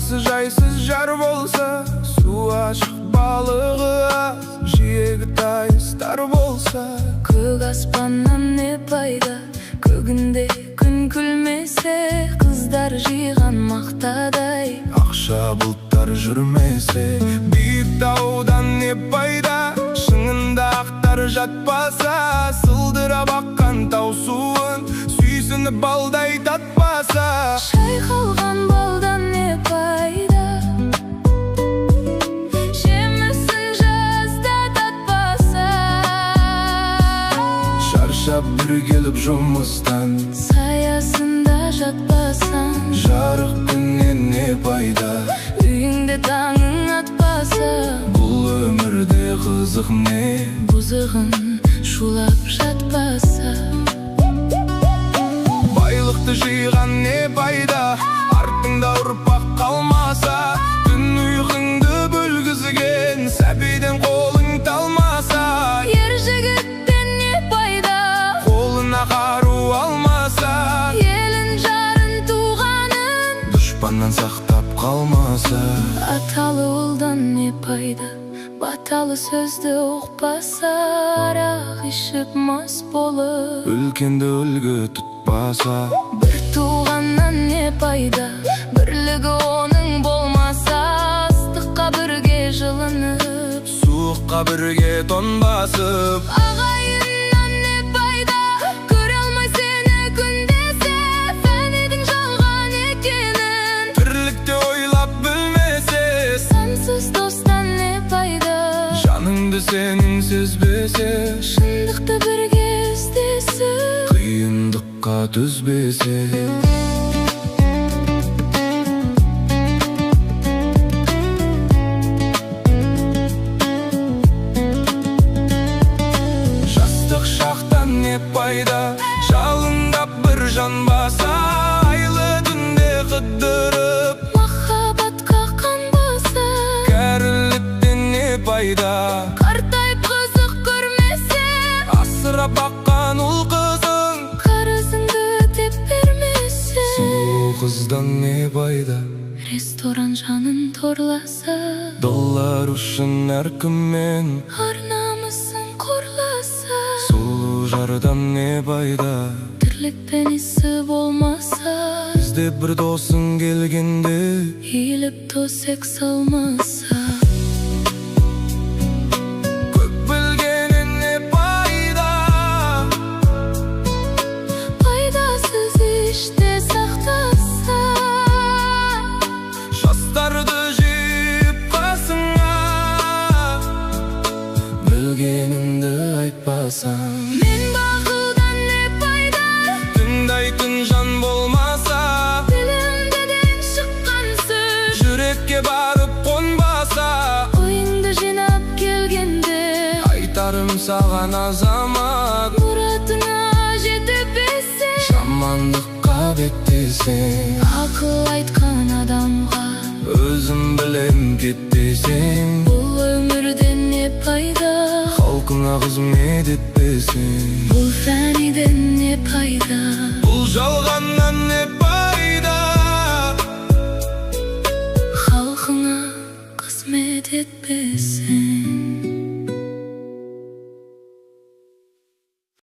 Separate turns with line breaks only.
Басы жайсыз жар болса, су ашық балығы аз, жиегі тайыстар болса.
Көк аспаннан не пайда, көгінде күн күлмесе, қыздар жиған мақтадай.
Ақша бұлттар жүрмесе, биік таудан не пайда, шыңында ақтар жатпаса. Сылдыра баққан тау суын, сүйсініп балдай татпаса.
Шайқалған балдан не пайда, жемісін жазда татпаса.
Шаршап бір келіп жұмыстан,
саясында жатпасан.
жарық күннен не пайда,
үйіңде таңың атпаса.
бұл өмірде қызық не,
бұзығын шулап жатпаса.
байлықты жиған не пайда, артыңда ұрпақ қалмаса. Түн ұйқыңды бөлгізген сәбиден қолың талмаса.
Ер жігіттен не пайда,
қолына қару алмаса.
елін жарын туғанын
Дұшпаннан сақтап қалмаса.
аталы ұлдан не пайда, баталы сөзді ұқпаса. Арақ ішіп мас болып
Үлкенді үлгі тұтпаса.
бір туғаннан не пайда, бірлігі оның болмаса. Ыстыққа бірге жылынып,
Суыққа бірге тон басып.
ағайыннан не пайда, көре алмай сені күндесе. Фәнидің жалған екенін
Тірлікте ойлап білмесе.
сансыз достан не пайда,
Жаныңды сенің сезбесе.
шындықты бірге іздесіп.
Қиындыққа төзбесе. Жастық шақтан не пайда, жалындап бір жан баса. Айлы түнде қыдырып,
Махаббатқа қанбаса.
кәріліктен не пайда,
Қартайып қызық көрмесе.
асырап баққан ұл қызың.
Қарызыңды өтеп бермесе.
Сұлу қыздан не пайда,
Ресторан жанын торласа.
доллар үшін әркіммен.
Ар намысын қорласа.
Сұлу жардан не пайда,
Тірлікпен ісі болмаса.
бізде бір досың келгенде.
Иіліп төсек салмаса.
Көк білгенен не пайда,
Пайдасыз іште сақтаса.
жастарды жиып қасыңа, білгеніңді айтпасаң.
Мен бақылдан не пайда,
Тыңдайтын жан болмаса.
тілімдеден шыққан сөз
Жүрекке барып қонбаса.
ойыңды жинап келгенде.
Айтарым саған азамат,
Мұратыңа жете берсең.
жамандыққа беттесең.
Ақыл айтқан адамға
Өзім білем кетпесең.
бұл өмірден не пайда,
Халқыңа қызмет етпесең.
бұл фәниден не пайда,
Бұл жалғаннан не пайда,
халқыңа қызмет етпесең.